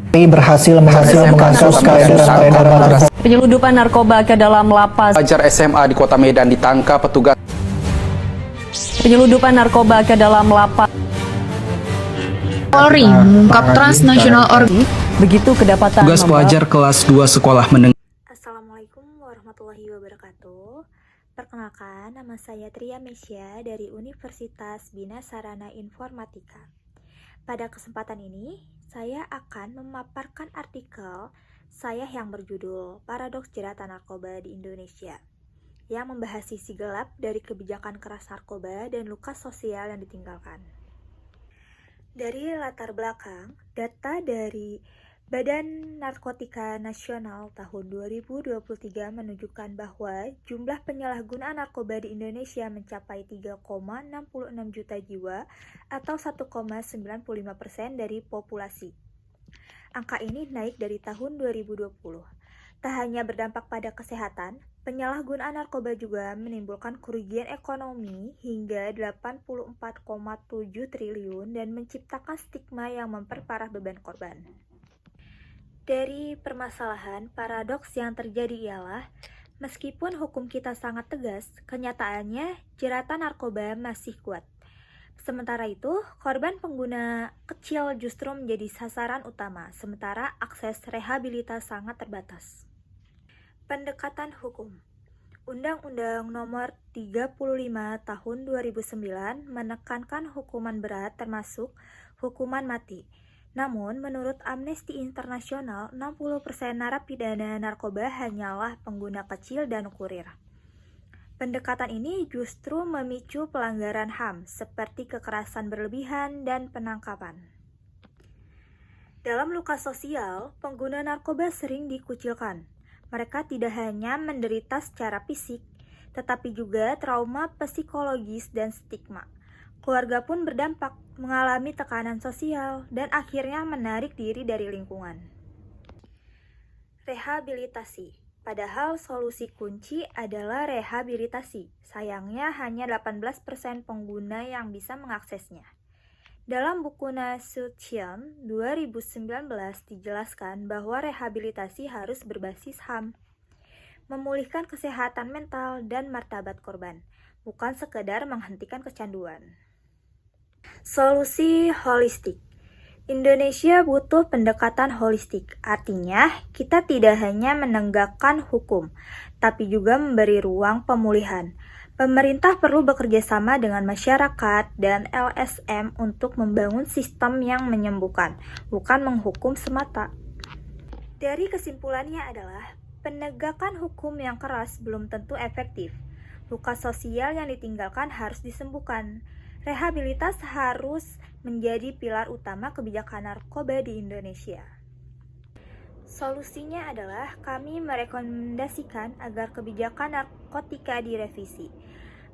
berhasil menangkap peredaran narkoba. Penyeludupan narkoba ke dalam lapas. Pelajar SMA di Kota Medan ditangkap petugas. Penyeludupan narkoba ke dalam lapas. Polri mengungkap transnasional Begitu kedapatan Tugas pelajar kelas 2 sekolah menengah. Assalamualaikum warahmatullahi wabarakatuh. Perkenalkan, nama saya Tria Mesya dari Universitas Bina Sarana Informatika. Pada kesempatan ini, saya akan memaparkan artikel saya yang berjudul Paradoks Jeratan Narkoba di Indonesia, yang membahas sisi gelap dari kebijakan keras narkoba dan luka sosial yang ditinggalkan. Dari latar belakang, data dari Badan Narkotika Nasional tahun 2023 menunjukkan bahwa jumlah penyalahgunaan narkoba di Indonesia mencapai 3,66 juta jiwa atau 1,95% dari populasi. Angka ini naik dari tahun 2020. Tak hanya berdampak pada kesehatan, penyalahgunaan narkoba juga menimbulkan kerugian ekonomi hingga 84,7 triliun dan menciptakan stigma yang memperparah beban korban. Dari permasalahan, paradoks yang terjadi ialah, meskipun hukum kita sangat tegas, kenyataannya jeratan narkoba masih kuat. Sementara itu, korban pengguna kecil justru menjadi sasaran utama, sementara akses rehabilitas sangat terbatas. Pendekatan hukum. Undang-Undang Nomor 35 Tahun 2009 menekankan hukuman berat termasuk hukuman mati. Namun, menurut Amnesty International, 60% narapidana narkoba hanyalah pengguna kecil dan kurir. Pendekatan ini justru memicu pelanggaran HAM seperti kekerasan berlebihan dan penangkapan. Dalam luka sosial, pengguna narkoba sering dikucilkan. Mereka tidak hanya menderita secara fisik, tetapi juga trauma psikologis dan stigma. Keluarga pun berdampak, mengalami tekanan sosial, dan akhirnya menarik diri dari lingkungan. Rehabilitasi. Padahal solusi kunci adalah rehabilitasi. Sayangnya hanya 18% pengguna yang bisa mengaksesnya. Dalam buku Nasution 2019 dijelaskan bahwa rehabilitasi harus berbasis HAM, memulihkan kesehatan mental dan martabat korban, bukan sekedar menghentikan kecanduan. Solusi holistik. Indonesia butuh pendekatan holistik, artinya kita tidak hanya menegakkan hukum, tapi juga memberi ruang pemulihan. Pemerintah perlu bekerja sama dengan masyarakat dan LSM untuk membangun sistem yang menyembuhkan, bukan menghukum semata. Dari kesimpulannya adalah, penegakan hukum yang keras belum tentu efektif. Luka sosial yang ditinggalkan harus disembuhkan. Rehabilitas harus menjadi pilar utama kebijakan narkoba di Indonesia. Solusinya adalah kami merekomendasikan agar kebijakan narkotika direvisi,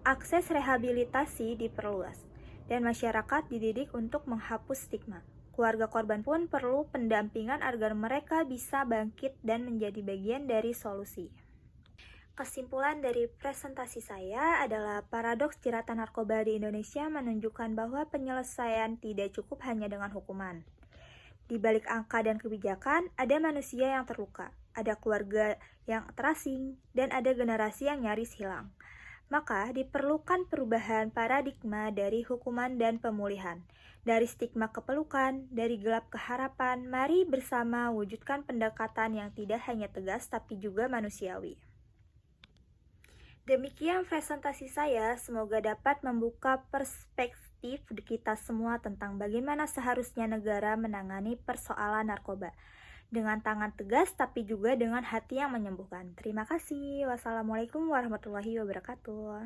akses rehabilitasi diperluas, dan masyarakat dididik untuk menghapus stigma. Keluarga korban pun perlu pendampingan agar mereka bisa bangkit dan menjadi bagian dari solusi. Kesimpulan dari presentasi saya adalah paradoks jeratan narkoba di Indonesia menunjukkan bahwa penyelesaian tidak cukup hanya dengan hukuman. Di balik angka dan kebijakan, ada manusia yang terluka, ada keluarga yang terasing, dan ada generasi yang nyaris hilang. Maka diperlukan perubahan paradigma dari hukuman dan pemulihan. Dari stigma ke pelukan, dari gelap ke harapan, mari bersama wujudkan pendekatan yang tidak hanya tegas tapi juga manusiawi. Demikian presentasi saya, semoga dapat membuka perspektif kita semua tentang bagaimana seharusnya negara menangani persoalan narkoba. Dengan tangan tegas tapi juga dengan hati yang menyembuhkan. Terima kasih. Wassalamualaikum warahmatullahi wabarakatuh.